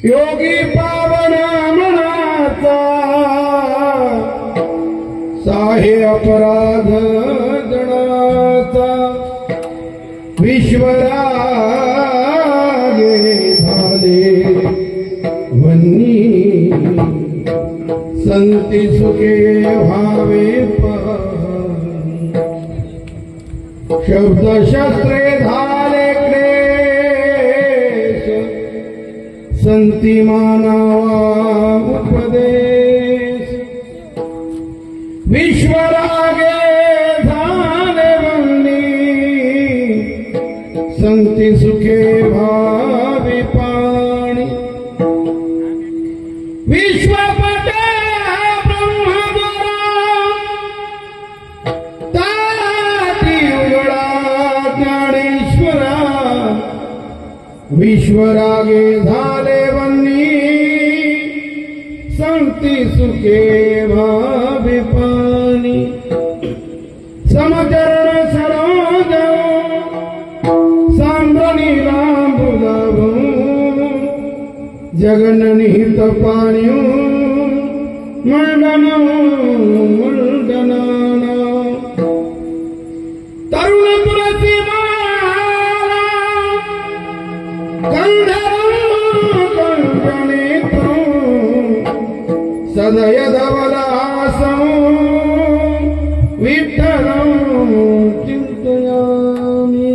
योगी पावन मनाचा साहे अपराध जनाचा विश्वरागे झाले वन्नी संती सुखे भावे शब्द शस्त्रे झाले क्लेश संती मानावा उपदेश विश्वरागे झाले वन्नी संती सुखे भावी पाणी विश्वपटे ब्रह्मद्वारा ताती उजळा ज्ञानेश्वरा विश्वरागे झाले वन्नी संती सुखे भावी पाणी समचरण सरोज सांभ्रणी लांबुदाभू जगन्निहित पाण्यू मंडन मंडनाना तरुण तुलसी माला कंठनेत्रु सदय धवलासं विठ्ठलं चिन्तयामि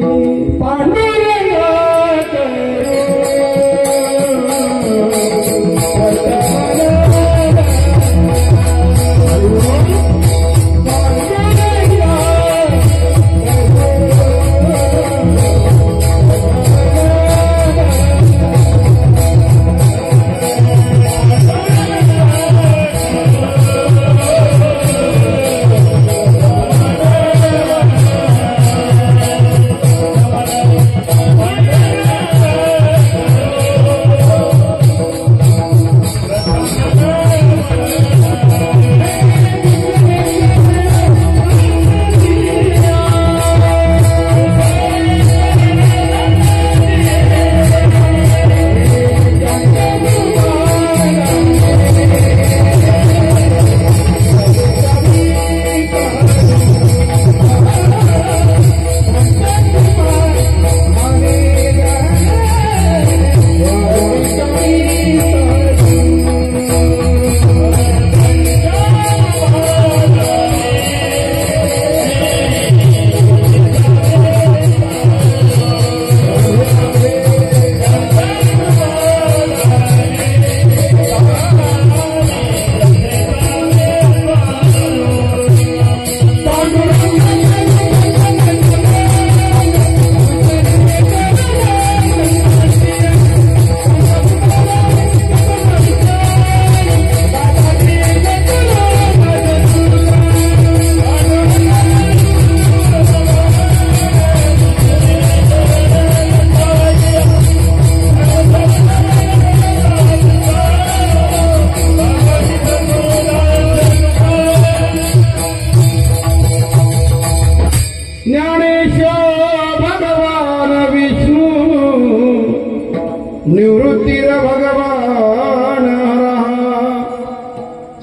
निवृत्तिर भगवान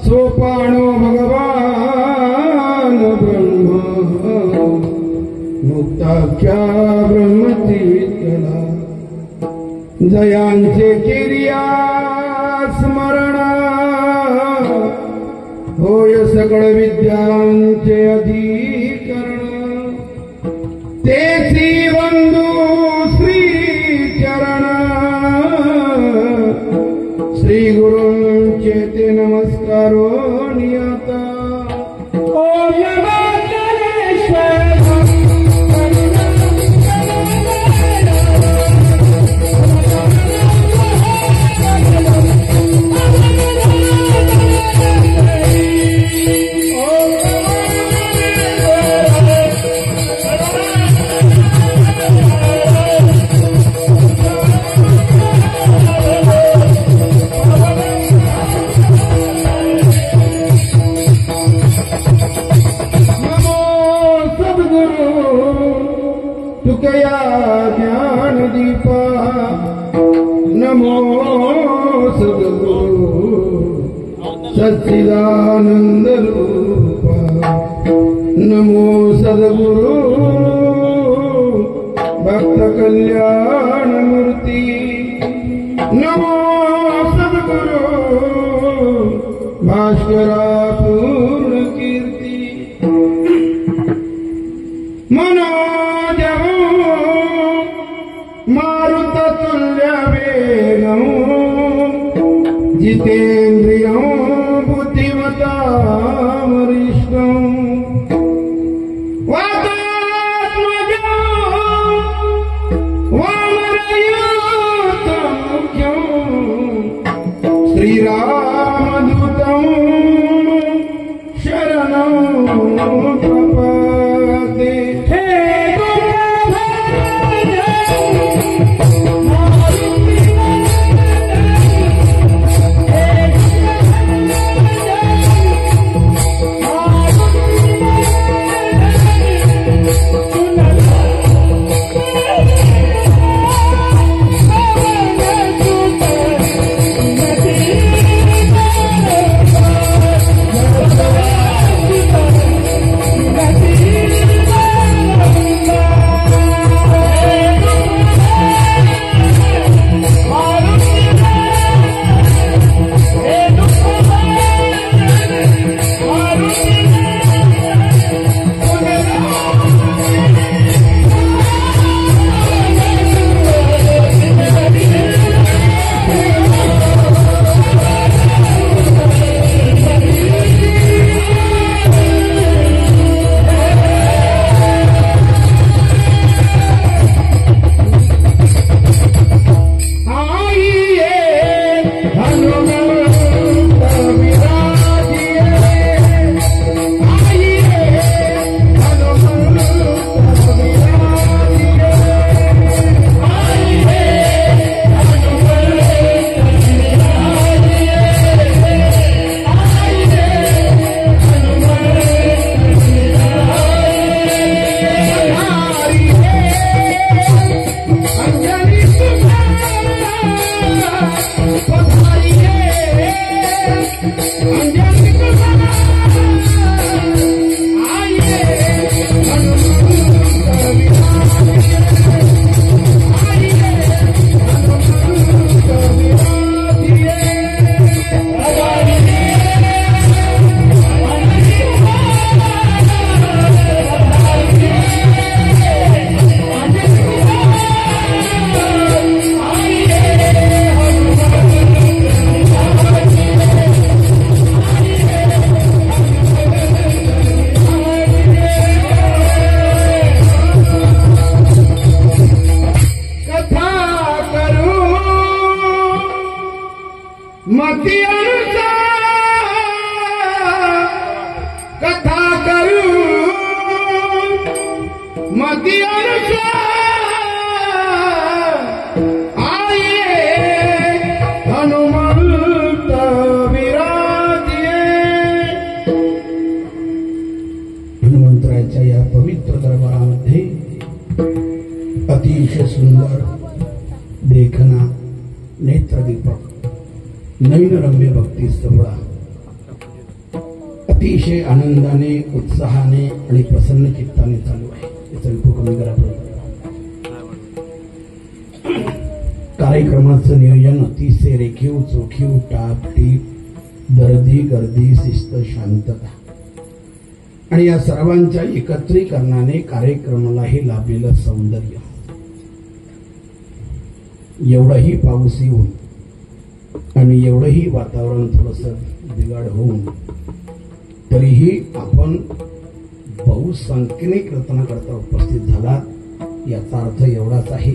सोपानो भगवान ब्रह्म मुक्ताख्या ब्रह्मचित्तला जयांचे किरिया स्मरण होय सकळ विद्यांचे अधिकरण तेची वंदू श्री चरण श्री गुरूंचे ते नमस्कारो नियता ओम नमो सच्चिदानंद रूप नमो सद्गुरु भक्त कल्याण मूर्ती नमो सद्गुरु भास्करा पूर्ण कीर्ती मनोजव मारुत तुल्य वेगं जितेन्द्रियं बुद्धिमतां वरिष्ठं वातात्मजं वानरयूथं मुख्यं श्रीरामदूतं शरणं प्रपद्ये मती अनुसार कथा करू मती अनुसार आइए हनुमंत विराजिए। हनुमंतरायाच्या या पवित्र दरबारामध्ये अतिशय सुंदर देखना नेत्रदीपक नैनरम्य भक्ती सोहळा अतिशय आनंदाने उत्साहाने आणि प्रसन्न चित्ताने चालू आहे। याचा कमी करा। कार्यक्रमाचं नियोजन अतिशय रेखीव चोखीव टापटीप दर्दी गर्दी शिस्त शांतता आणि या सर्वांच्या एकत्रीकरणाने कार्यक्रमालाही लाभलेलं सौंदर्य। एवढाही पाऊस येऊन आणि एवढंही वातावरण थोडंसं बिघाड होऊन तरीही आपण बहुसंख्येने कीर्तनाकरता उपस्थित झालात। याचा अर्थ एवढाच आहे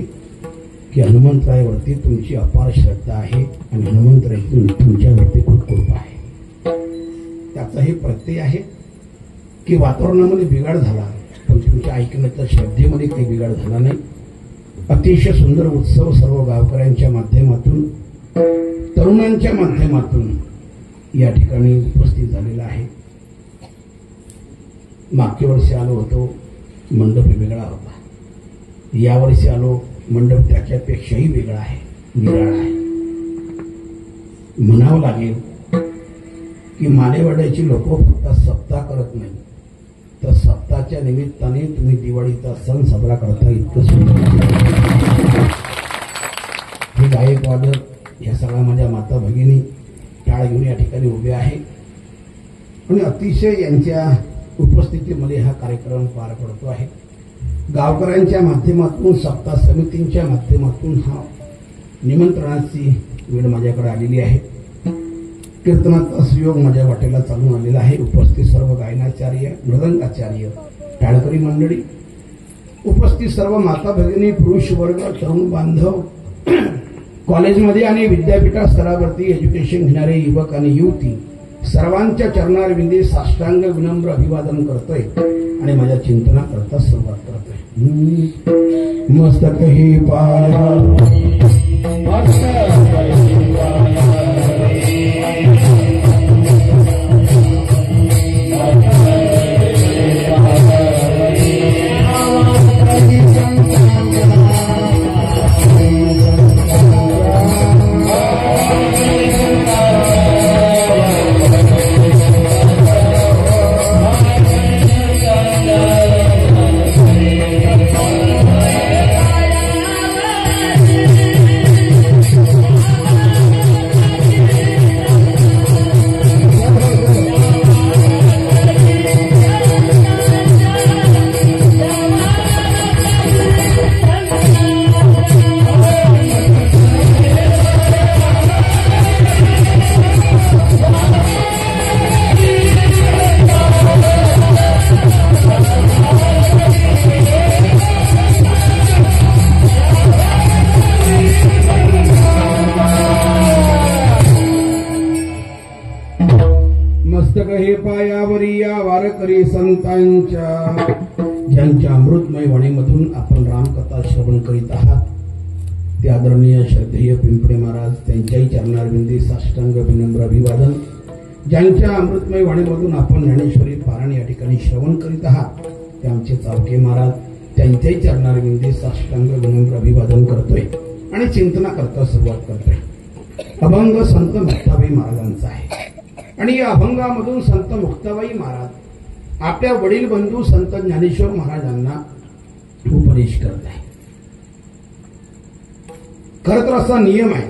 की हनुमंतरायावरती तुमची अपार श्रद्धा आहे आणि हनुमंतरायातून तुमच्यावरती खूप कृपा आहे। त्याचा हे प्रत्यय आहे की वातावरणामध्ये बिघाड झाला पण तुमच्या ऐकण्याच्या श्रद्धेमध्ये काही बिघाड झाला नाही। अतिशय सुंदर उत्सव सर्व गावकऱ्यांच्या माध्यमातून तरुणांच्या माध्यमातून या ठिकाणी उपस्थित झालेला आहे। मागच्या वर्षी आलो होतो मंडप वेगळा होता, यावर्षी आलो मंडप त्याच्यापेक्षाही वेगळा आहे, निराळा आहे। म्हणावं लागेल की मालेवाड्याची लोक फक्त सप्ताह करत नाही, तर सप्ताहाच्या निमित्ताने तुम्ही दिवाळीचा सण साजरा करता. इतकं सुंदर हे गायक वादक ह्या सगळ्या माझ्या माता भगिनी टाळ घेऊन या ठिकाणी उभे आहे आणि अतिशय यांच्या उपस्थितीमध्ये हा कार्यक्रम पार पडतो आहे. गावकऱ्यांच्या माध्यमातून, सप्ताह समितींच्या माध्यमातून हा निमंत्रणाची वेळ माझ्याकडे आलेली आहे. कीर्तनाचा सुयोग माझ्या वाटेला चालून आलेला आहे. उपस्थित सर्व गायनाचार्य, मृदंगाचार्य, टाळकरी मंडळी, उपस्थित सर्व माता भगिनी, पुरुष वर्ग, तरुण बांधव, कॉलेजमध्ये आणि विद्यापीठा स्तरावरती एज्युकेशन घेणारे युवक आणि युवती, सर्वांच्या चरणारविंदी साष्टांग विनम्र अभिवादन करतोय आणि माझ्या चिंतनाकरता सुरुवात करतोय. मस्तक ही पाया वारकरी संतांच्या ज्यांच्या अमृतमय वाणीमधून आपण रामकथा श्रवण करीत आहात ते आदरणीय श्रद्धेय पिंपळे महाराज, त्यांच्याही चरणारविंदी साष्टांग विनम्र अभिवादन. ज्यांच्या अमृतमय वाणीमधून आपण ज्ञानेश्वरी पारायण या ठिकाणी श्रवण करीत आहात ते आमचे चावके महाराज, त्यांच्याही चरणारविंदी साष्टांग विनम्र अभिवादन करतोय आणि चिंतना करता सुरुवात करतोय. अभंग संत मुक्ताबाई महाराजांचा आहे आणि या अभंगामधून संत मुक्ताबाई महाराज आपल्या वडील बंधू संत ज्ञानेश्वर महाराजांना उपदेश करत आहे. खरं तर असा नियम आहे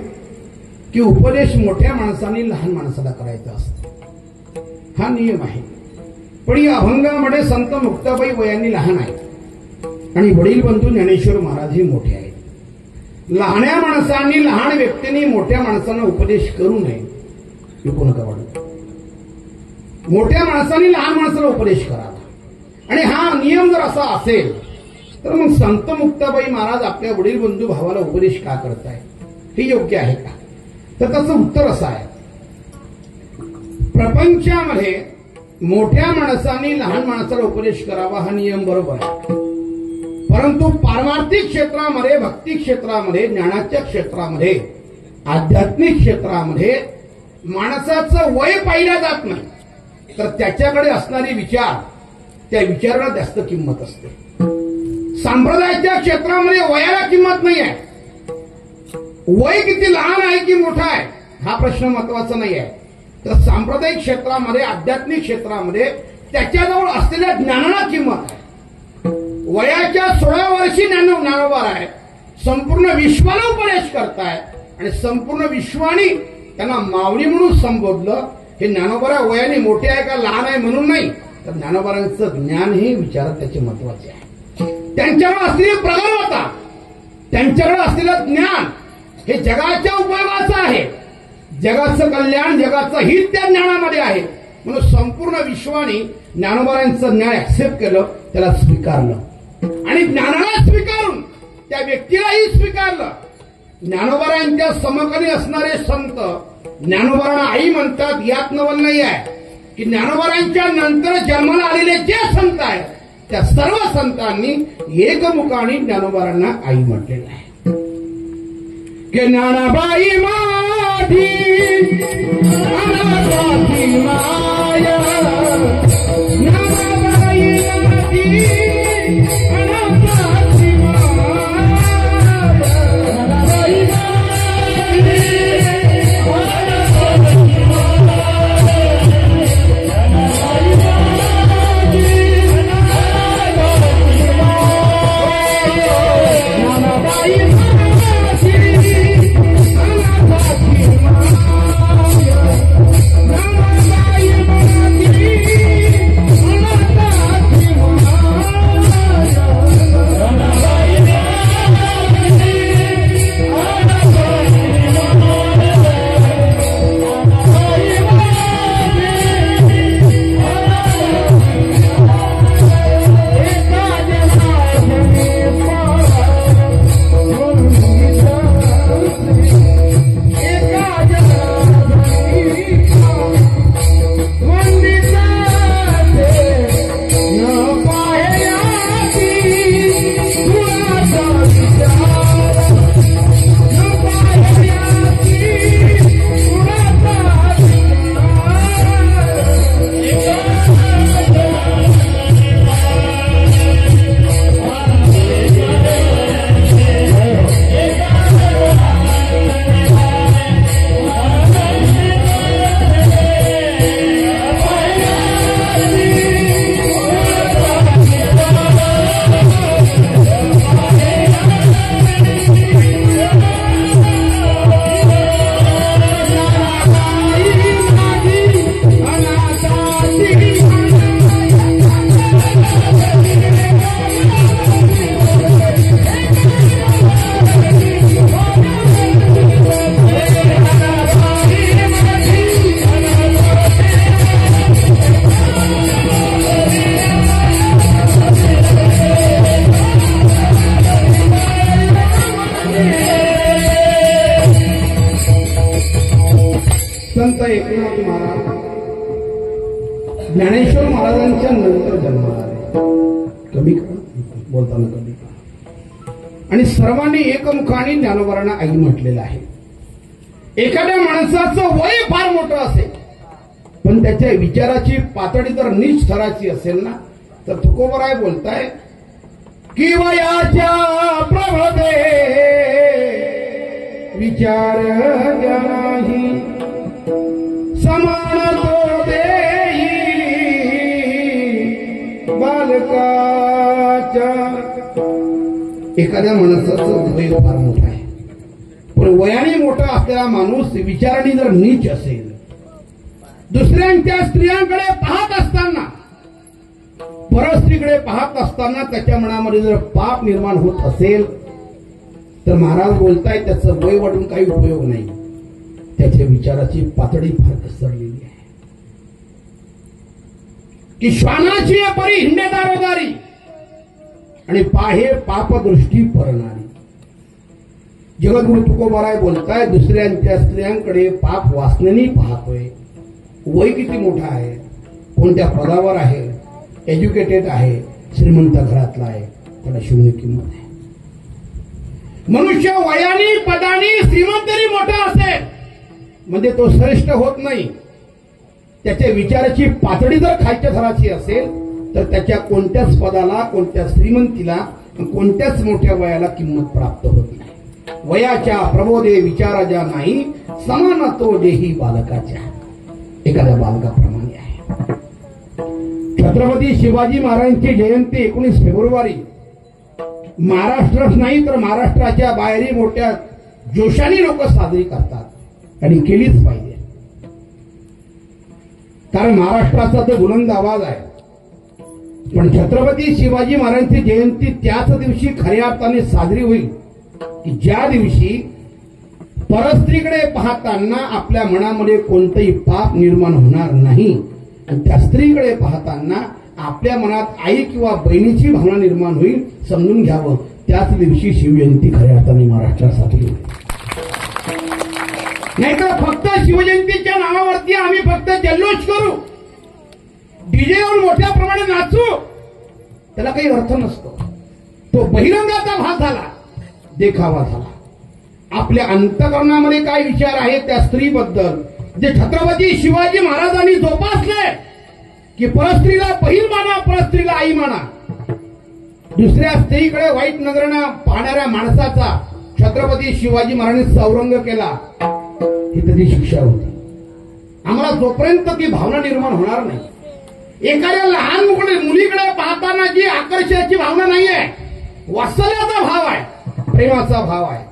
की उपदेश मोठ्या माणसाने लहान माणसाला करायचा असतो, हा नियम आहे. पण या अभंगामध्ये संत मुक्ताबाई वयांनी लहान आहेत आणि वडील बंधू ज्ञानेश्वर महाराज हे मोठे आहेत. लहान्या माणसांनी, लहान व्यक्तींनी मोठ्या माणसांना उपदेश करू नये, नको नका वाटत. मोठ्या माणसांनी लहान माणसाला उपदेश करावा आणि हा नियम जर असा असेल तर मग संत मुक्ताबाई महाराज आपल्या वडील बंधू भावाला उपदेश का करताय, हे योग्य आहे का? तर त्याचं उत्तर असं आहे, प्रपंचामध्ये मोठ्या माणसांनी लहान माणसाला उपदेश करावा हा नियम बरोबर आहे. परंतु पारमार्थिक क्षेत्रामध्ये, भक्ती क्षेत्रामध्ये, ज्ञानाच्या क्षेत्रामध्ये, आध्यात्मिक क्षेत्रामध्ये माणसाचं वय पाहिलं जात नाही, तर त्याच्याकडे असणारे विचार, त्या विचाराला जास्त किंमत असते. संप्रदायाच्या क्षेत्रामध्ये वयाला किंमत नाही आहे. वय किती लहान आहे की मोठा आहे हा प्रश्न महत्वाचा नाही आहे. तर सांप्रदायिक क्षेत्रामध्ये, आध्यात्मिक क्षेत्रामध्ये त्याच्याजवळ असलेल्या ज्ञानाला किंमत आहे. वयाच्या 16 वर्षी ज्ञानोबा आहे, संपूर्ण विश्वाला उपदेश करताय आणि संपूर्ण विश्वाने त्यांना माऊली म्हणून संबोधलं. हे ज्ञानोबा वयाने मोठे आहे का लहान आहे म्हणून नाही, तर ज्ञानोबांचं ज्ञान हे विचारात त्याचे महत्वाचे आहे. त्यांच्याकडे असलेली प्रगल्भता, त्यांच्याकडे असलेलं ज्ञान हे जगाच्या उपयोगाचं आहे. जगाचं कल्याण, जगाचं हित त्या ज्ञानामध्ये आहे. म्हणून संपूर्ण विश्वाने ज्ञानोबांचं ज्ञान ऍक्सेप्ट केलं, त्याला स्वीकारलं आणि ज्ञानाला स्वीकारून त्या व्यक्तीलाही स्वीकारलं. ज्ञानोबांच्या समकालीन असणारे संत ज्ञानोबांना आई म्हणतात, यात नवल नाही आहे की ज्ञानोबांच्या नंतर जन्माला आलेले जे संत आहेत त्या सर्व संतांनी एकमुखाने ज्ञानोबांना आई म्हटलेलं आहे. की ज्ञानाबाई माझी अनाथाची माया, ज्ञानाबाई माझी अनाथाची माया, संत एकनाथ महाराज ज्ञानेश्वर महाराजांच्या नंतर जन्माला आले. कमी बोलताना कमी आणि सर्वांनी एकमुखाने ज्ञानोबांना आई म्हटलेलं आहे. एखाद्या माणसाचं वय फार मोठं असेल पण त्याच्या विचाराची पातळी जर नीच स्तराची असेल ना तर तुकोबराय बोलताय की वयाच्या प्रभते विचार नाही समान तो देई बालकाच्या. एखाद्या माणसाचं वय फार मोठं आहे पण वयाने मोठा असलेला माणूस विचाराने जर नीच असेल दुसऱ्यांच्या स्त्रियांकडे पाहत असताना परस्त्रीकडे पाहत असताना त्याच्या मनामध्ये जर पाप निर्माण होत असेल तर महाराज बोलताय त्याचं वय वाढून काही उपयोग नाही. त्याच्या विचाराची पातळी फार घसरलेली आहे की श्वानाची परी हिंडे दारोदारी आणि पाहे पापदृष्टी परणारी. जगद्गुरु तुकोबाराय बोलताय दुसऱ्यांच्या स्त्रियांकडे पाप वासनेने पाहतोय. वय किती मोठा आहे, कोणत्या पदावर आहे, एज्युकेटेड आहे, श्रीमंत घरातला आहे, त्याला शून्य किंमत आहे. मनुष्य वयाने पदाने श्रीमंतरी मोठा असेल म्हणजे तो श्रेष्ठ होत नाही. त्याच्या विचाराची पातळी जर खालच्या थराची असेल तर त्याच्या कोणत्याच पदाला, कोणत्या श्रीमंतीला, कोणत्याच मोठ्या वयाला किंमत प्राप्त होत नाही. वयाच्या प्रबोधे विचाराच्या नाही समान तो देही बालकाच्या. एखाद्या बालकाप्रमाणे आहे. छत्रपती शिवाजी महाराजांची जयंती 19 फेब्रुवारी महाराष्ट्रच नाही तर महाराष्ट्राच्या बाहेरही मोठ्या जोशाने लोक साजरी करतात आणि केलीच पाहिजे. कारण महाराष्ट्राचा तो बुलंद आवाज आहे. पण छत्रपती शिवाजी महाराजांची जयंती त्याच दिवशी खऱ्या अर्थाने साजरी होईल की ज्या दिवशी परस्त्रीकडे पाहताना आपल्या मनामध्ये कोणतंही पाप निर्माण होणार नाही आणि त्या स्त्रीकडे पाहताना आपल्या मनात आई किंवा बहिणीची भावना निर्माण होईल. समजून घ्यावं त्याच दिवशी शिवजयंती खऱ्या अर्थाने महाराष्ट्रात साजरी होईल. नाहीतर फक्त शिवजयंतीच्या नावावरती आम्ही फक्त जल्लोष करू, डीजे लावून मोठ्या प्रमाणे नाचू, त्याला काही अर्थ नसतो. तो बहिरंगाचा भाग झाला, देखावा झाला. आपल्या अंतःकरणामध्ये काय विचार आहे त्या स्त्रीबद्दल जे छत्रपती शिवाजी महाराजांनी जोपासले की परस्त्रीला बहीण माना, परस्त्रीला आई माना. दुसऱ्या स्त्रीकडे वाईट नजरेनं पाहणाऱ्या माणसाचा छत्रपती शिवाजी महाराजांनी सौरंग केला, ही त्याची शिक्षा होती. आम्हाला जोपर्यंत ती भावना निर्माण होणार नाही, एखाद्या लहान मुलीकडे पाहताना जी आकर्षणाची भावना नाहीये, वात्सल्याचा भाव आहे, प्रेमाचा भाव आहे.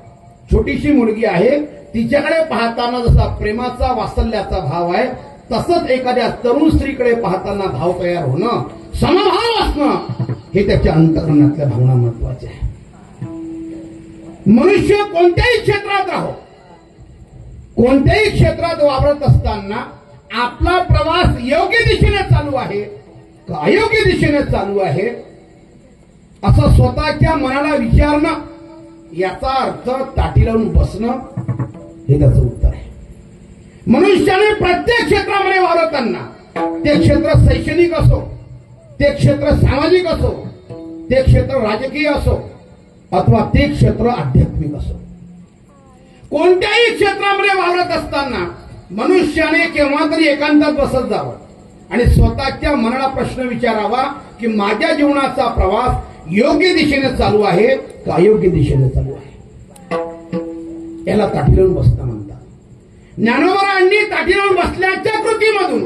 छोटीशी मुलगी आहे, तिच्याकडे पाहताना जसा प्रेमाचा वात्सल्याचा भाव आहे तसंच एखाद्या तरुण स्त्रीकडे पाहताना भाव तयार होणं, समभाव असणं हे त्याच्या अंतःकरणातल्या भावना महत्वाच्या आहे. मनुष्य कोणत्याही क्षेत्रात राहो, कोणत्याही क्षेत्रात वावरत असताना आपला प्रवास योग्य दिशेने चालू आहे का अयोग्य दिशेने चालू आहे असं स्वतःच्या मनाला विचारणं, याचा अर्थ ताटी लावून बसणं हे त्याचं उत्तर आहे. मनुष्याने प्रत्येक क्षेत्रामध्ये वावरताना, ते क्षेत्र शैक्षणिक असो, ते क्षेत्र सामाजिक असो, ते क्षेत्र राजकीय असो अथवा ते क्षेत्र आध्यात्मिक असो, कोणत्याही क्षेत्रामध्ये वावरत असताना मनुष्याने केव्हा तरी एकांतात बसत जावं आणि स्वतःच्या मनाला प्रश्न विचारावा की माझ्या जीवनाचा प्रवास योग्य दिशेने चालू आहे का अयोग्य दिशेने चालू आहे. याला ताठी लावून बसणं म्हणतात. ज्ञानोबांनी ताठी लावून बसल्याच्या कृतीमधून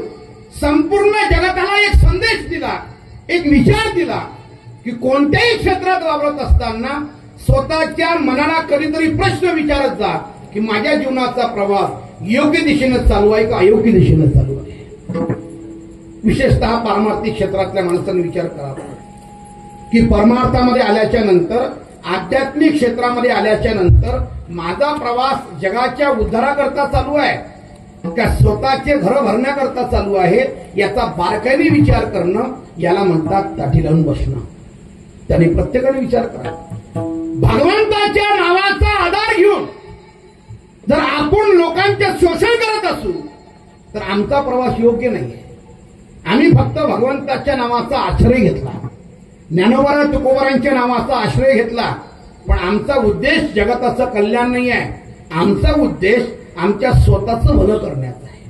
संपूर्ण जगताला एक संदेश दिला, एक विचार दिला की कोणत्याही क्षेत्रात वावरत असताना स्वतःच्या मनाला कधीतरी प्रश्न विचारत जा की माझ्या जीवनाचा प्रवास योग्य दिशेने चालू आहे का अयोग्य दिशेने चालू आहे. विशेषतः पारमार्थिक क्षेत्रातल्या माणसांनी विचार करावा की परमार्थामध्ये आल्याच्या नंतर, आध्यात्मिक क्षेत्रामध्ये आल्याच्या नंतर माझा प्रवास जगाच्या उद्धाराकरता चालू आहे का स्वतःचे घर भरण्याकरता चालू आहे, याचा बारकाईने विचार करणं याला म्हणतात ताठी लावून बसणं. त्याने प्रत्येकाने विचार करा. भगवंताच्या नावाचा आधार घेऊन जर आपण लोकांचे शोषण करत असू, तर आमचा प्रवास योग्य नाहीये. आम्ही फक्त भगवंताच्या नावाचा आश्रय घेतला, ज्ञानोबा तुकोबारांच्या नावाचा आश्रय घेतला, पण आमचा उद्देश जगताचं कल्याण नाही आहे. आमचा उद्देश आमच्या स्वतःचं भलं करण्याचा आहे.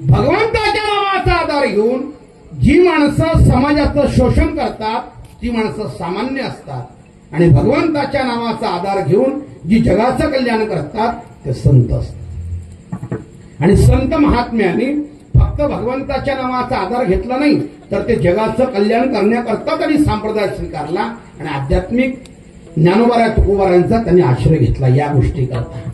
भगवंताच्या नावाचा आधार घेऊन जी माणसं समाजाचं शोषण करतात ती माणसं सामान्य असतात आणि भगवंताच्या नावाचा आधार घेऊन जी जगाचं कल्याण करतात ते संत असतात. आणि संत महात्म्याने फक्त भगवंताच्या नावाचा आधार घेतला नाही तर ते जगाचं कल्याण करण्याकरता त्यांनी संप्रदाय स्वीकारला आणि आध्यात्मिक ज्ञानोबा तुकोबारांचा त्यांनी आश्रय घेतला या गोष्टी करता.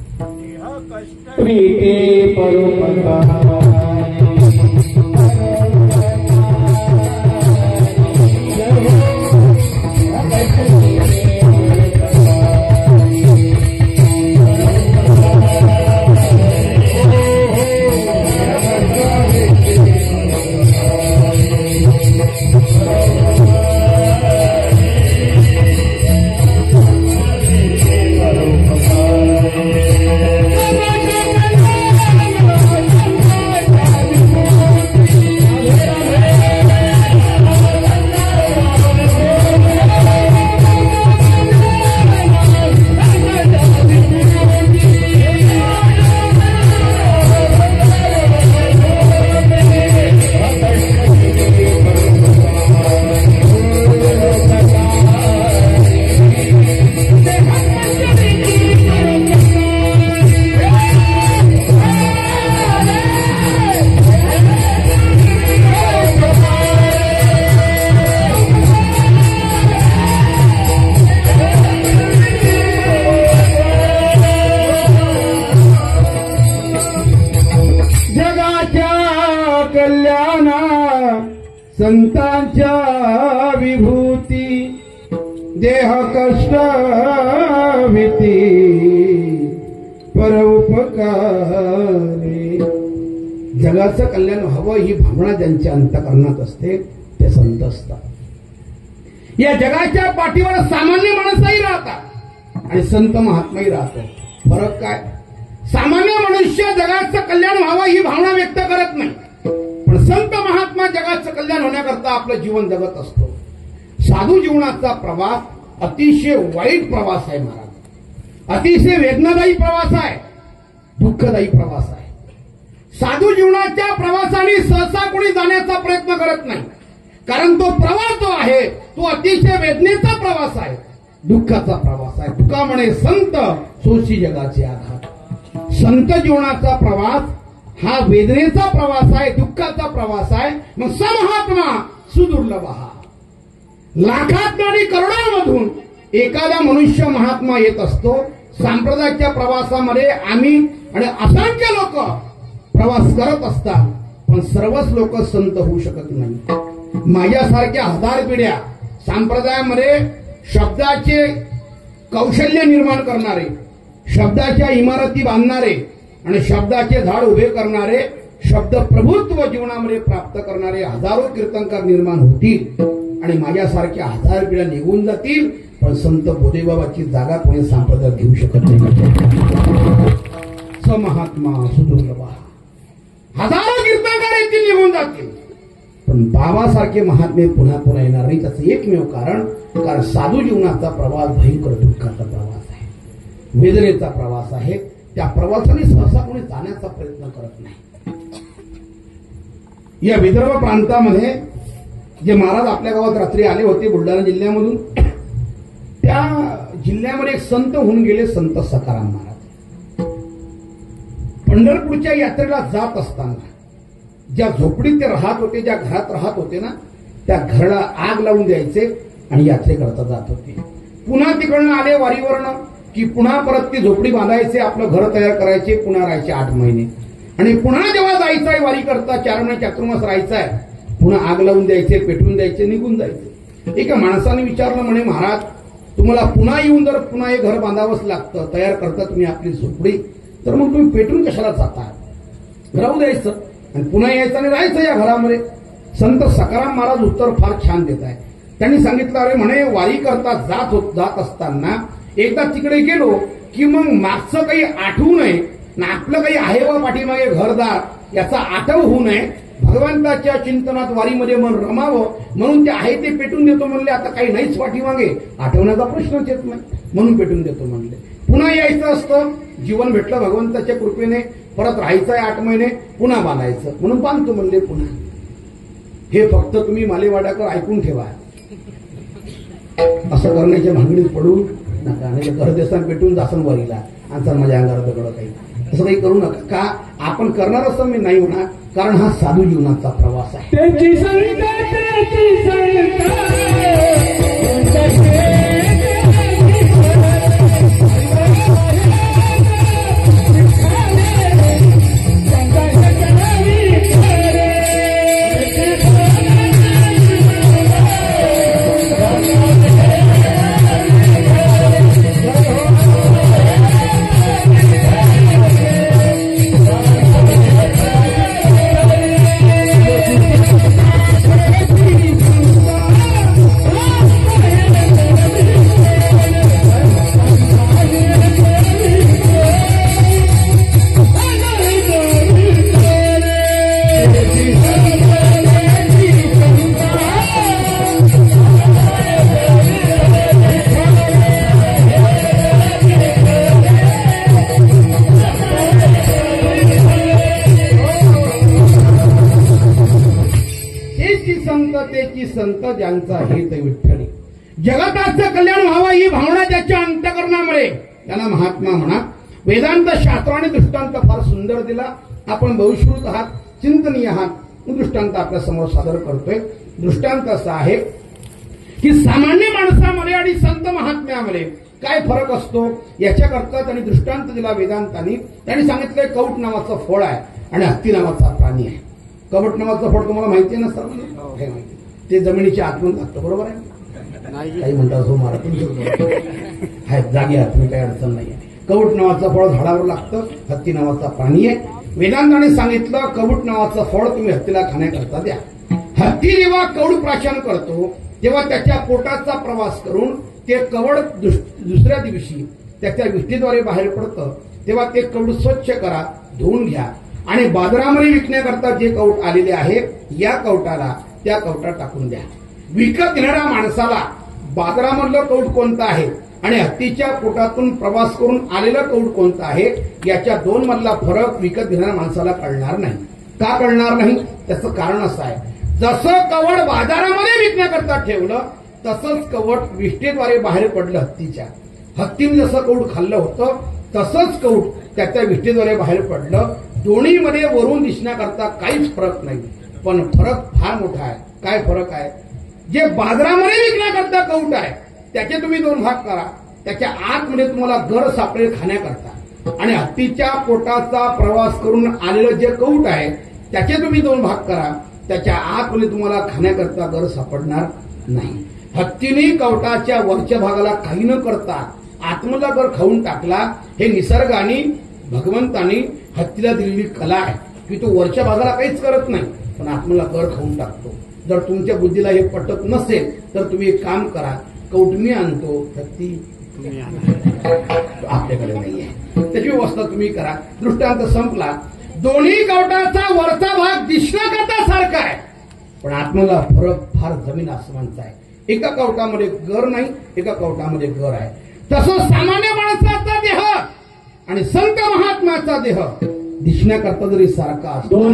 संतांच्या विभूती देह कष्ट भीती परोपकारी. जगाचं कल्याण व्हावं ही भावना ज्यांच्या अंतःकरणात असते ते संत असतात. या जगाच्या पाठीवर सामान्य माणसंही राहतात आणि संत महात्माही राहतात. फरक काय? सामान्य मनुष्य जगाचं कल्याण व्हावं ही भावना व्यक्त करत नाही, पण संत महात्मा जगाचं कल्याण होण्याकरता आपलं जीवन जगत असतो. साधू जीवनाचा प्रवास अतिशय वाईट प्रवास आहे महाराज, अतिशय वेदनादायी प्रवास आहे, दुःखदायी प्रवास आहे. साधू जीवनाच्या प्रवासाने सहसा कोणी जाण्याचा प्रयत्न करत नाही, कारण तो प्रवास जो आहे तो अतिशय वेदनेचा प्रवास आहे, दुःखाचा प्रवास आहे. तुका म्हणे संत सोशी जगाचे आघात. संत जीवनाचा प्रवास हा वेदनेचा प्रवास आहे, दुःखाचा प्रवास आहे. मग समहात्मा सुदुर्लभ हा. लाखात आणि करोडांमधून एखादा मनुष्य महात्मा येत असतो. संप्रदायाच्या प्रवासामध्ये आम्ही आणि असंख्य लोक प्रवास करत असतात, पण सर्वच लोक संत होऊ शकत नाही. माझ्यासारख्या हजार पिढ्या संप्रदायामध्ये शब्दाचे कौशल्य निर्माण करणारे, शब्दाच्या इमारती बांधणारे आणि शब्दाचे झाड उभे करणारे, शब्द प्रभुत्व जीवनामध्ये प्राप्त करणारे हजारो कीर्तनकार निर्माण होतील आणि माझ्यासारख्या हजार पिढ्या निघून जातील, पण संत बोधेबाबाची जागा कोणी संप्रदाय घेऊ शकत नाही. समहात्मा सुदुर्लभ. हजारो कीर्तनकार येतील, निघून जातील, पण बाबासारखे महात्मे पुन्हा पुन्हा येणार नाही. त्याचं एकमेव कारण साधू जीवनाचा प्रवास भयंकर दुःखाचा प्रवास आहे, वेदनेचा प्रवास आहे. त्या प्रवासाने सहसा कोणी जाण्याचा प्रयत्न करत नाही. या विदर्भ प्रांतामध्ये जे महाराज आपल्या गावात रात्री आले होते बुलढाणा जिल्ह्यामधून, त्या जिल्ह्यामध्ये एक संत होऊन गेले, संत सखाराम महाराज. पंढरपूरच्या यात्रेला जात असताना ज्या झोपडीत ते राहत होते, ज्या घरात राहत होते ना, त्या घराला आग लावून द्यायचे आणि यात्रेकरता जात होते. पुन्हा तिकडनं आले वारीवरनं की पुन्हा परत ती झोपडी बांधायचे, आपलं घर तयार करायचे, पुन्हा राहायचे 8 महिने. आणि पुन्हा जेव्हा जायचं आहे वारी करता, 4 महिने चातुर्मास राहायचं आहे, पुन्हा आग लावून द्यायचे, पेटवून द्यायचे, निघून जायचे. एका माणसाने विचारलं, म्हणे महाराज तुम्हाला पुन्हा येऊन जर पुन्हा हे घर बांधावंच लागतं, तयार करता तुम्ही आपली झोपडी, तर मग तुम्ही पेटून कशाला जाता? राहू द्यायचं आणि पुन्हा यायचं आणि राहायचं या घरामध्ये. संत सखाराम महाराज उत्तर फार छान देत आहे. त्यांनी सांगितलं, अरे म्हणे वारी करता जात असताना एकदा तिकडे गेलो की मग मागचं काही आठवू नये ना आपलं काही आहे वा पाठीमागे घरदार याचा आठव होऊ नये. भगवंताच्या चिंतनात वारीमध्ये मन रमावं म्हणून ते आहे ते पेटून देतो म्हणले. आता काही नाहीच पाठीमागे आठवण्याचा प्रश्नच येत नाही म्हणून पेटून देतो म्हणले. पुन्हा यायचं असतं, जीवन भेटलं भगवंताच्या कृपेने, परत राहायचंय 8 महिने, पुन्हा बांधायचं म्हणून बांधतो म्हणले पुन्हा. हे फक्त तुम्ही मालेवाड्याकर ऐकून ठेवा, असं करण्याच्या भांगडीत पडू नका. नाही परदेशात पेटून जासन वारीला आणि माझ्या अंगावर दगड काही असं काही करू नका. का आपण करणार असं मी नाही होणार, कारण हा साधू जीवनाचा प्रवास आहे. संत ज्यांचा हेत विठ्ठली. जगताचं कल्याण व्हावं ही भावना ज्याच्या अंतःकरणामुळे त्याला महात्मा म्हणा. वेदांत शास्त्र आणि दृष्टांत फार सुंदर दिला. आपण बहुश्रुत आहात, चिंतनीय आहात. दृष्टांत आपल्या समोर सादर करतोय. दृष्टांत असा आहे की सामान्य माणसामध्ये आणि संत महात्म्यामध्ये काय फरक असतो याच्याकरता त्यांनी दृष्टांत दिला वेदांतांनी. त्यांनी सांगितलंय कवट नावाचं फळ आहे आणि हत्ती नावाचा प्राणी आहे. कवट नावाचं फळ तुम्हाला माहिती आहे ना सर? ते जमिनीच्या आतून लागतं, बरोबर आहे? काही म्हणतात हो मला आहेत जागी आहात तुम्ही, काही अडचण नाही आहे. कवट नावाचं फळ झाडावर लागतं, हत्ती नावाचा प्राणी आहे. वेदांताने सांगितलं कवट नावाचं फळ तुम्ही हत्तीला खाण्याकरता द्या. हत्ती जेव्हा कवड प्राशन करतो तेव्हा त्याच्या पोटाचा प्रवास करून ते कवड दुसऱ्या दिवशी त्याच्या विष्ठीद्वारे बाहेर पडतं. तेव्हा ते कवड स्वच्छ करा, धुवून घ्या आणि बाजारामध्ये विकण्याकरता जे कवट आलेले आहे या कवटाला त्या कवटात टाकून द्या. विकत घेणाऱ्या माणसाला बाजारामधलं कवट कोणतं आहे आणि हत्तीच्या पोटातून प्रवास करून आलेलं कवट कोणतं आहे याच्या दोन मधला फरक विकत घेणाऱ्या माणसाला कळणार नाही. का कळणार नाही? त्याचं कारण असं आहे, जसं कवड बाजारामध्ये विकण्याकरता ठेवलं तसंच कवट विष्ठेद्वारे बाहेर पडलं हत्तीच्या. हत्तीने जसं कवड खाल्लं होतं तसंच कवड त्याच्या विष्ठेद्वारे बाहेर पडलं. दोन्हीमध्ये वरून दिसण्याकरता काहीच फरक नाही, पण फरक फार मोठा आहे. काय फरक आहे? जे बाजारामध्ये विकण्याकरता कवट आहे त्याचे तुम्ही 2 भाग करा. त्याच्या आतमध्ये तुम्हाला गर सापडेल खाण्याकरता, आणि हत्तीच्या पोटाचा प्रवास करून आलेलं जे कवट आहे त्याचे तुम्ही 2 भाग करा. त्याच्या आतमध्ये तुम्हाला खाण्याकरता गर सापडणार नाही. हत्तीने कवटाच्या वरच्या भागाला काही न करता आतमधला गर खाऊन टाकला. हे निसर्गाने भगवंतानी हत्तीला दिलेली कला आहे की तो वरच्या भागाला काहीच करत नाही पण आतमधला गर खाऊन टाकतो. जर तुमच्या बुद्धीला हे पटत नसेल तर तुम्ही एक काम करा, कवट मी आणतो, हत्ती आपल्याकडे नाहीये, त्याची व्यवस्था तुम्ही करा. दृष्टांत संपला. दोन्ही कवटाचा वरचा भाग दिसण्याकरता सारखा आहे पण आत्म्याला फरक फार जमीन आसमानचा आहे. एका कवटामध्ये गर नाही, एका कवटामध्ये गर आहे. तसं सामान्य माणसाचा देह आणि संत महात्म्याचा देह दिसण्याकरता जरी सारखा असतो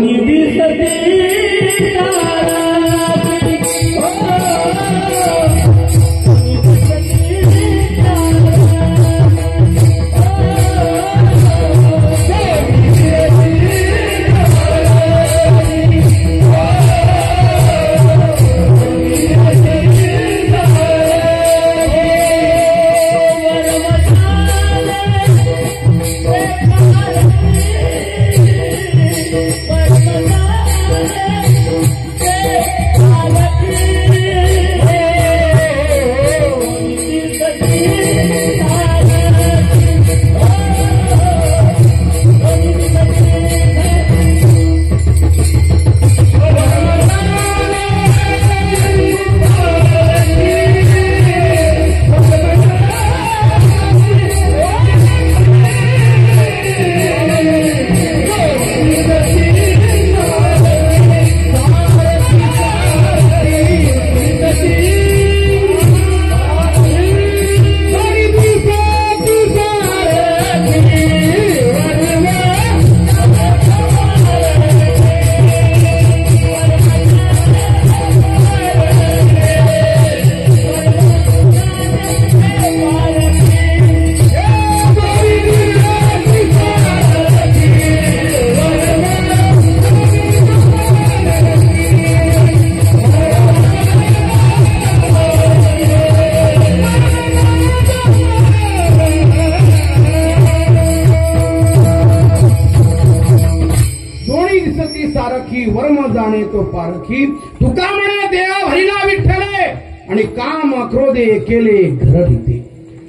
ती सारखी वर्म जाणे तो पारखी तुका म्हणे देवा भरिला विठ्ठले आणि काम क्रोधे केले घर भीते.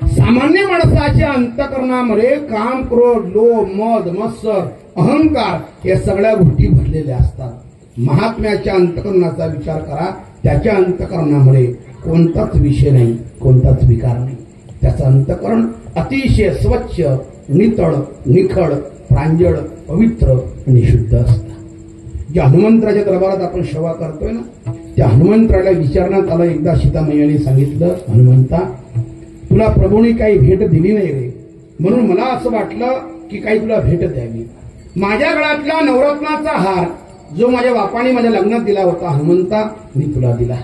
सामान्य माणसाच्या अंतकरणामध्ये काम क्रोध लोभ मद मत्सर अहंकार या सगळ्या गोष्टी भरलेल्या असतात. महात्म्याच्या अंतकरणाचा विचार करा. त्याच्या अंतकरणामध्ये कोणताच विषय नाही, कोणताच विकार नाही. त्याचं अंतकरण अतिशय स्वच्छ नितळ निखळ प्रांजळ पवित्र आणि शुद्ध असतं. ज्या हनुमंतराच्या दरबारात आपण सेवा करतोय ना, त्या हनुमंतराला विचारण्यात आलं. एकदा सीतामय्याने सांगितलं, हनुमंता तुला प्रभूने काही भेट दिली नाही रे, म्हणून मला असं वाटलं की काही तुला भेट द्यावी. माझ्या गळ्यातला नवरत्नाचा हार जो माझ्या बापाने माझ्या लग्नात दिला होता हनुमंता, मी तुला दिला.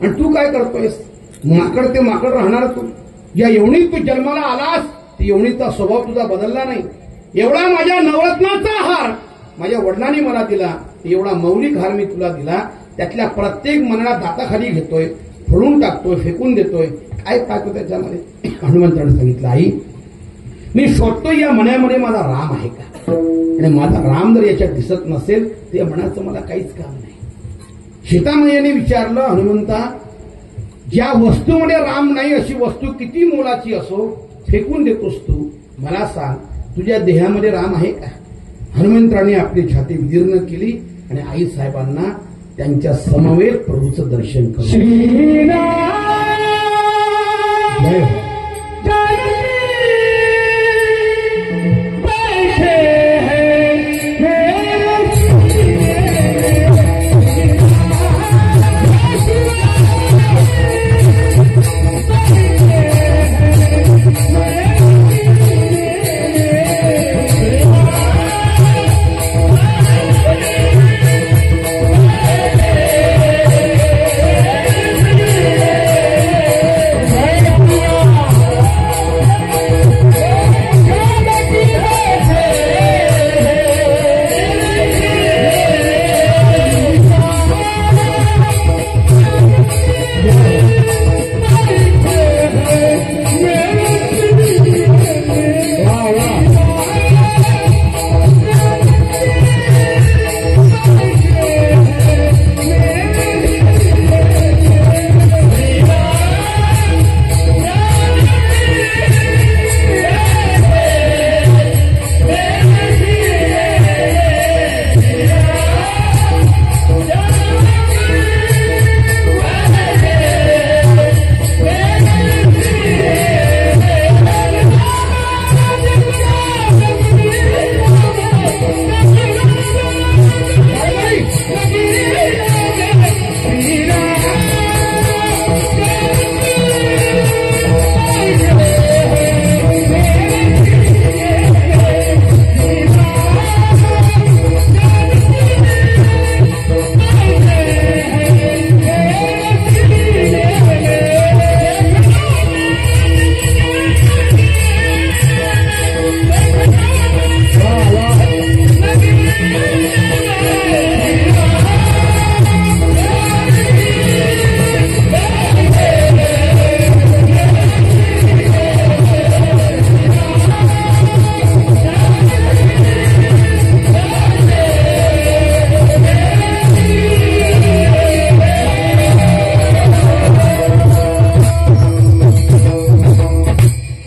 आणि तू काय करतोयस? माकड ते माकड राहणार तू. या एवढीत तू जन्माला आलास, ती एवढीचा स्वभाव तुझा बदलला नाही. एवढा माझ्या नवरत्नाचा हार माझ्या वडिलांनी मला दिला, एवढा मौलिक हार मी तुला दिला. त्यातल्या प्रत्येक मनाला दाताखाली घेतोय, फोडून टाकतोय, फेकून देतोय. काय पाहतो त्याच्यामध्ये? हनुमंताने सांगितलं, आई मी शोधतो या मनामध्ये माझा राम आहे का, आणि माझा राम जर याच्यात दिसत नसेल तर या मनाचं मला काहीच काम नाही. सीतामय्याने विचारलं, हनुमंता ज्या वस्तूमध्ये राम नाही अशी वस्तू किती मोलाची असो फेकून देतोस तू, मला सांग तुझ्या देहामध्ये राम आहे का? हनुमंताने आपली छाती विदीर्ण केली आणि आई साहेबांना त्यांच्या समवेत प्रभूचं दर्शन केलं.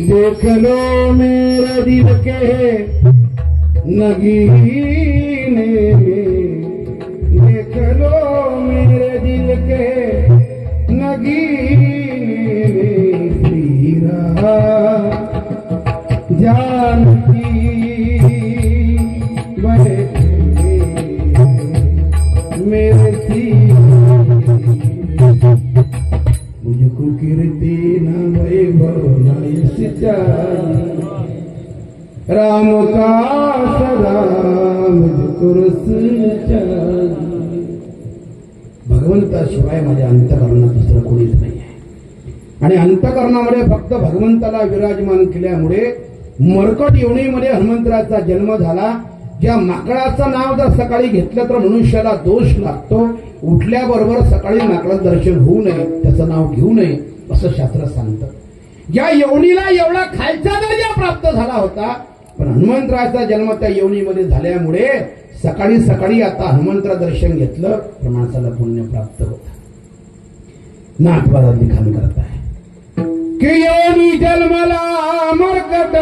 देख लो मेरे दिल के नगीने, देख लो मेरे दिल के नगीने, पीरा जानकी बैठे मेरे मुझको कीर्ति न वैभव न यश चाहिए, राम का सदा मुझको रस चाहिए. भगवंताशिवाय माझ्या अंतकरणात दुसरं कोणीच नाही आहे. आणि अंतकरणामध्ये फक्त भगवंताला विराजमान केल्यामुळे मरकट योनीमध्ये हनुमंतराचा जन्म झाला. ज्या माकडाचं नाव जर सकाळी घेतलं तर मनुष्याला दोष लागतो. उठल्याबरोबर सकाळी माकडाचं दर्शन होऊ नये, त्याचं नाव घेऊ नये असं शास्त्र सांगतं. ज्या योनीला एवढा खालचा दर्जा प्राप्त झाला होता पण हनुमंतराचा जन्म त्या योनीमध्ये झाल्यामुळे सकाळी सकाळी आता हनुमंतरा दर्शन घेतलं तर माणसाला पुण्य प्राप्त होत। नाथबाबा लिखाण करताय की योनी जन्मला मरकट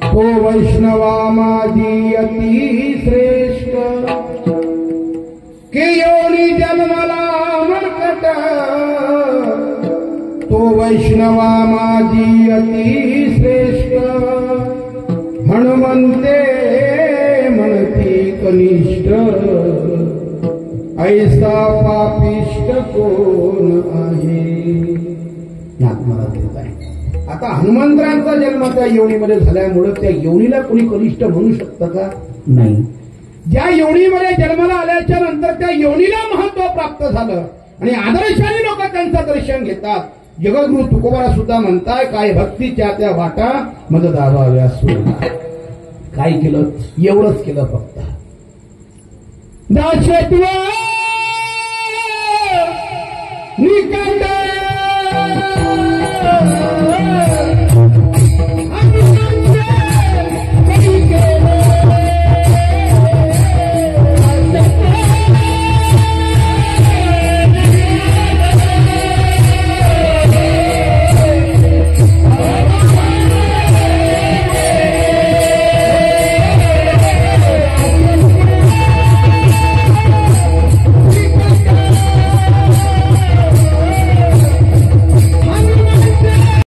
तो वैष्णवा माझी अति श्रेष्ठ। की योनी जन्मला मरकट तो वैष्णवा माझी अति श्रेष्ठ। हनुमंते म्हणती कनिष्ठ ऐसा पापिष्ट कोण आहे। नाथमाला देत आहे आता हनुमंतरांचा जन्म त्या योनीमध्ये झाल्यामुळे त्या योनीला कोणी कनिष्ठ म्हणू शकतं का? नाही। ज्या योनीमध्ये जन्माला आल्याच्या नंतर त्या योनीला महत्व प्राप्त झालं आणि आदर्शाने लोक त्यांचं दर्शन घेतात। जगद्गुरु तुकोबारा सुद्धा म्हणताय काय भक्तीच्या त्या वाटा मज दाबाव्या सोडा। काय केलं? एवढंच केलं फक्त। दाशत्व निकट